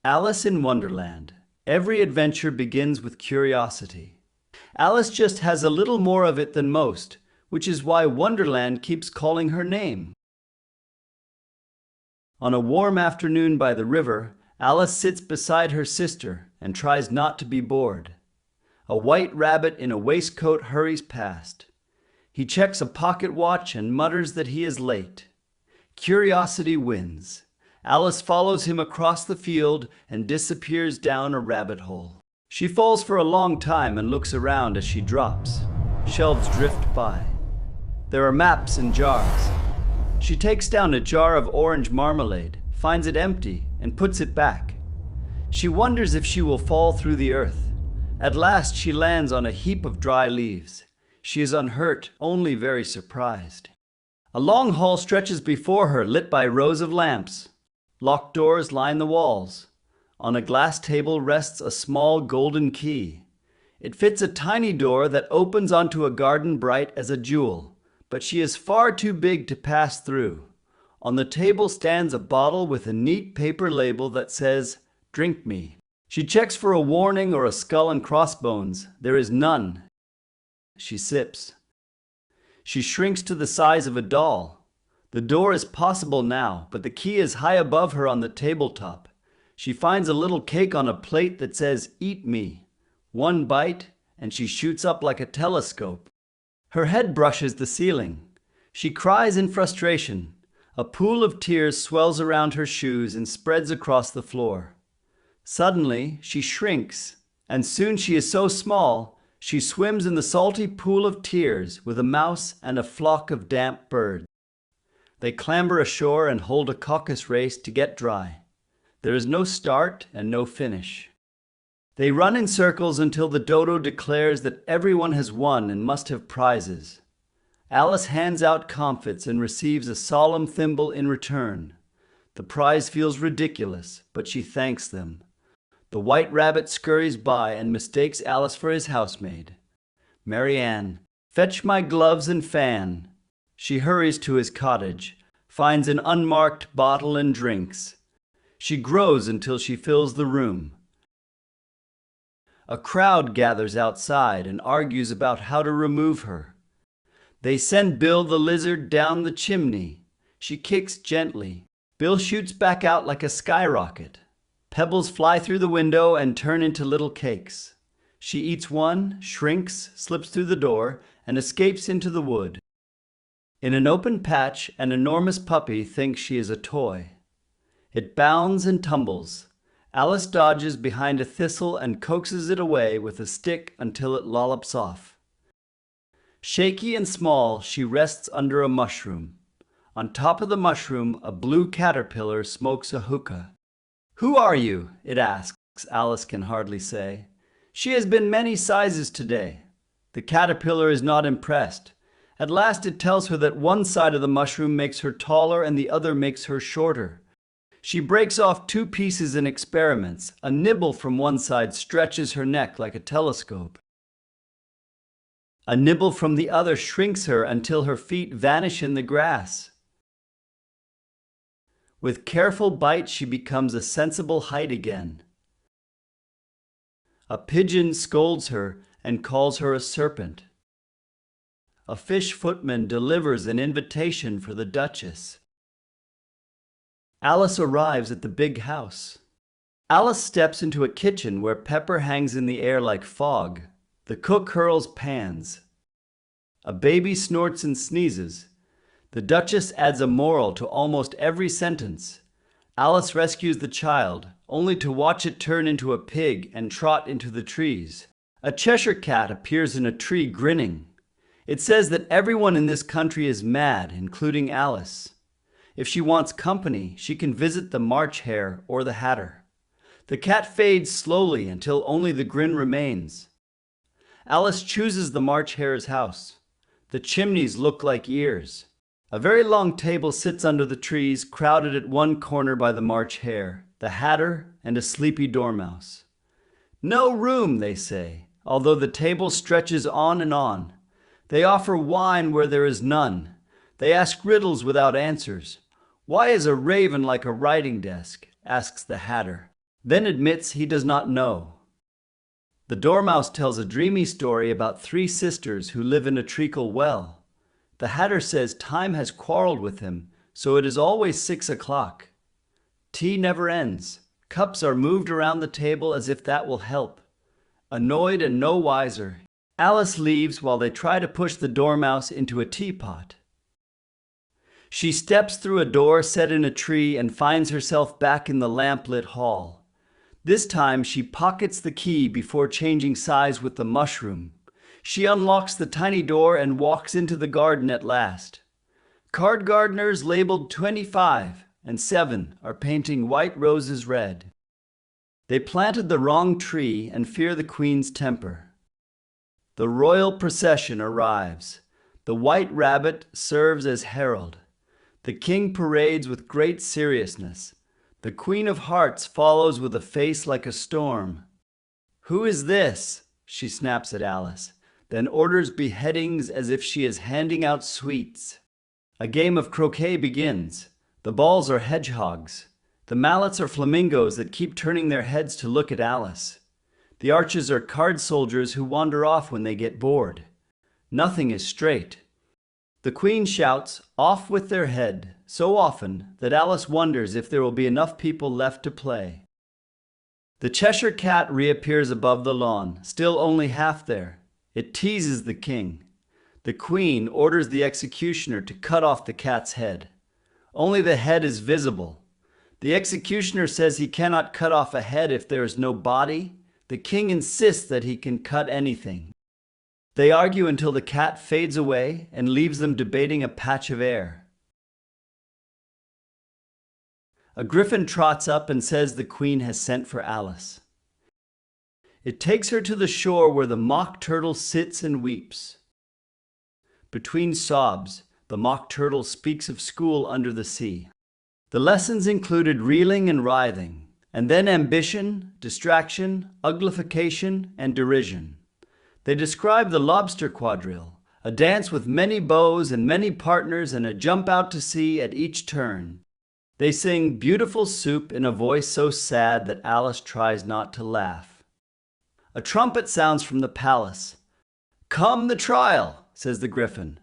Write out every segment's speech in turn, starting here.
Alice in Wonderland. Every adventure begins with curiosity. Alice just has a little more of it than most, which is why Wonderland keeps calling her name. On a warm afternoon by the river, Alice sits beside her sister and tries not to be bored. A white rabbit in a waistcoat hurries past. He checks a pocket watch and mutters that he is late. Curiosity wins. Alice follows him across the field and disappears down a rabbit hole. She falls for a long time and looks around as she drops. Shelves drift by. There are maps and jars. She takes down a jar of orange marmalade, finds it empty, and puts it back. She wonders if she will fall through the earth. At last she lands on a heap of dry leaves. She is unhurt, only very surprised. A long hall stretches before her, lit by rows of lamps. Locked doors line the walls. On a glass table rests a small golden key. It fits a tiny door that opens onto a garden bright as a jewel, but she is far too big to pass through. On the table stands a bottle with a neat paper label that says, "Drink me." She checks for a warning or a skull and crossbones. There is none. She sips. She shrinks to the size of a doll. The door is possible now, but the key is high above her on the tabletop. She finds a little cake on a plate that says, "Eat me." One bite, and she shoots up like a telescope. Her head brushes the ceiling. She cries in frustration. A pool of tears swells around her shoes and spreads across the floor. Suddenly, she shrinks, and soon she is so small, she swims in the salty pool of tears with a mouse and a flock of damp birds. They clamber ashore and hold a caucus race to get dry. There is no start and no finish. They run in circles until the dodo declares that everyone has won and must have prizes. Alice hands out comfits and receives a solemn thimble in return. The prize feels ridiculous, but she thanks them. The white rabbit scurries by and mistakes Alice for his housemaid. "Marianne, fetch my gloves and fan." She hurries to his cottage, finds an unmarked bottle and drinks. She grows until she fills the room. A crowd gathers outside and argues about how to remove her. They send Bill the lizard down the chimney. She kicks gently. Bill shoots back out like a skyrocket. Pebbles fly through the window and turn into little cakes. She eats one, shrinks, slips through the door, and escapes into the wood. In an open patch, an enormous puppy thinks she is a toy. It bounds and tumbles. Alice dodges behind a thistle and coaxes it away with a stick until it lollops off. Shaky and small, she rests under a mushroom. On top of the mushroom, a blue caterpillar smokes a hookah. "Who are you?" it asks. Alice can hardly say. She has been many sizes today. The caterpillar is not impressed. At last it tells her that one side of the mushroom makes her taller and the other makes her shorter. She breaks off 2 pieces and experiments. A nibble from one side stretches her neck like a telescope. A nibble from the other shrinks her until her feet vanish in the grass. With careful bites she becomes a sensible height again. A pigeon scolds her and calls her a serpent. A fish footman delivers an invitation for the Duchess. Alice arrives at the big house. Alice steps into a kitchen where pepper hangs in the air like fog. The cook hurls pans. A baby snorts and sneezes. The Duchess adds a moral to almost every sentence. Alice rescues the child, only to watch it turn into a pig and trot into the trees. A Cheshire Cat appears in a tree grinning. It says that everyone in this country is mad, including Alice. If she wants company, she can visit the March Hare or the Hatter. The cat fades slowly until only the grin remains. Alice chooses the March Hare's house. The chimneys look like ears. A very long table sits under the trees, crowded at one corner by the March Hare, the Hatter, and a sleepy dormouse. "No room," they say, although the table stretches on and on. They offer wine where there is none. They ask riddles without answers. "Why is a raven like a writing desk?" asks the Hatter. then admits he does not know. The Dormouse tells a dreamy story about three sisters who live in a treacle well. The Hatter says time has quarreled with him, so it is always 6 o'clock. Tea never ends. Cups are moved around the table as if that will help. Annoyed and no wiser, Alice leaves while they try to push the Dormouse into a teapot. She steps through a door set in a tree and finds herself back in the lamplit hall. This time she pockets the key before changing size with the mushroom. She unlocks the tiny door and walks into the garden at last. Card gardeners labeled 25 and 7 are painting white roses red. They planted the wrong tree and fear the Queen's temper. The royal procession arrives. The White Rabbit serves as herald. The King parades with great seriousness. The Queen of Hearts follows with a face like a storm. "Who is this?" she snaps at Alice, then orders beheadings as if she is handing out sweets. A game of croquet begins. The balls are hedgehogs. The mallets are flamingos that keep turning their heads to look at Alice. The arches are card soldiers who wander off when they get bored. Nothing is straight. The Queen shouts, "Off with their head," so often that Alice wonders if there will be enough people left to play. The Cheshire Cat reappears above the lawn, still only half there. It teases the King. The Queen orders the executioner to cut off the cat's head. Only the head is visible. The executioner says he cannot cut off a head if there is no body. The King insists that he can cut anything. They argue until the cat fades away and leaves them debating a patch of air. A griffin trots up and says the Queen has sent for Alice. It takes her to the shore where the Mock Turtle sits and weeps. Between sobs, the Mock Turtle speaks of school under the sea. The lessons included reeling and writhing, and then ambition, distraction, uglification, and derision. They describe the Lobster Quadrille, a dance with many bows and many partners and a jump out to sea at each turn. They sing "Beautiful Soup" in a voice so sad that Alice tries not to laugh. A trumpet sounds from the palace. "Come the trial," says the Gryphon.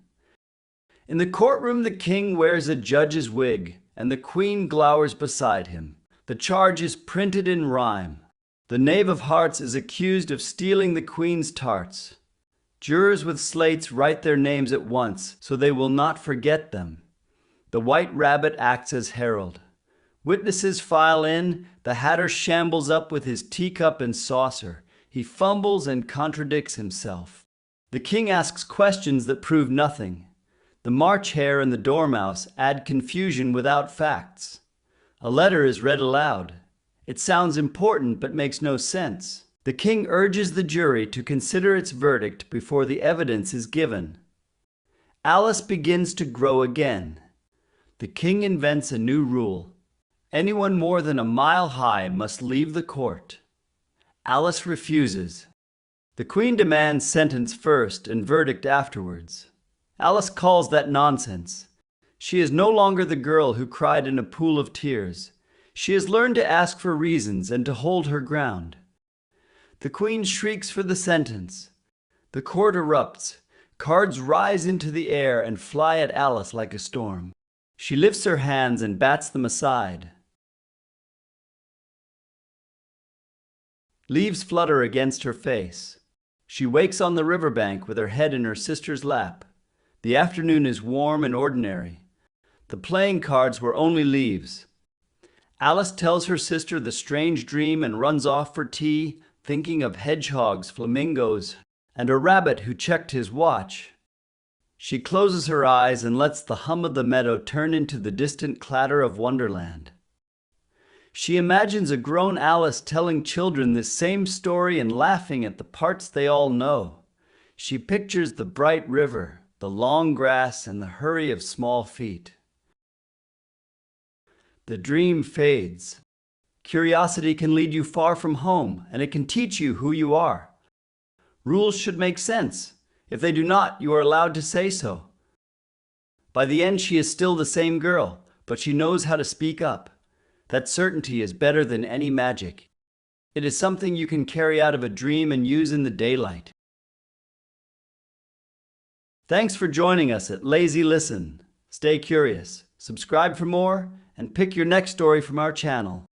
In the courtroom the King wears a judge's wig, and the Queen glowers beside him. The charge is printed in rhyme. The Knave of Hearts is accused of stealing the Queen's tarts. Jurors with slates write their names at once, so they will not forget them. The White Rabbit acts as herald. Witnesses file in. The Hatter shambles up with his teacup and saucer. He fumbles and contradicts himself. The King asks questions that prove nothing. The March Hare and the Dormouse add confusion without facts. A letter is read aloud. It sounds important but makes no sense. The King urges the jury to consider its verdict before the evidence is given. Alice begins to grow again. The King invents a new rule. Anyone more than a mile high must leave the court. Alice refuses. The Queen demands sentence first and verdict afterwards. Alice calls that nonsense. She is no longer the girl who cried in a pool of tears. She has learned to ask for reasons and to hold her ground. The Queen shrieks for the sentence. The court erupts. Cards rise into the air and fly at Alice like a storm. She lifts her hands and bats them aside. Leaves flutter against her face. She wakes on the riverbank with her head in her sister's lap. The afternoon is warm and ordinary. The playing cards were only leaves. Alice tells her sister the strange dream and runs off for tea, thinking of hedgehogs, flamingos, and a rabbit who checked his watch. She closes her eyes and lets the hum of the meadow turn into the distant clatter of Wonderland. She imagines a grown Alice telling children this same story and laughing at the parts they all know. She pictures the bright river, the long grass, and the hurry of small feet. The dream fades. Curiosity can lead you far from home, and it can teach you who you are. Rules should make sense. If they do not, you are allowed to say so. By the end, she is still the same girl, but she knows how to speak up. That certainty is better than any magic. It is something you can carry out of a dream and use in the daylight. Thanks for joining us at Lazy Listen. Stay curious, subscribe for more, and pick your next story from our channel.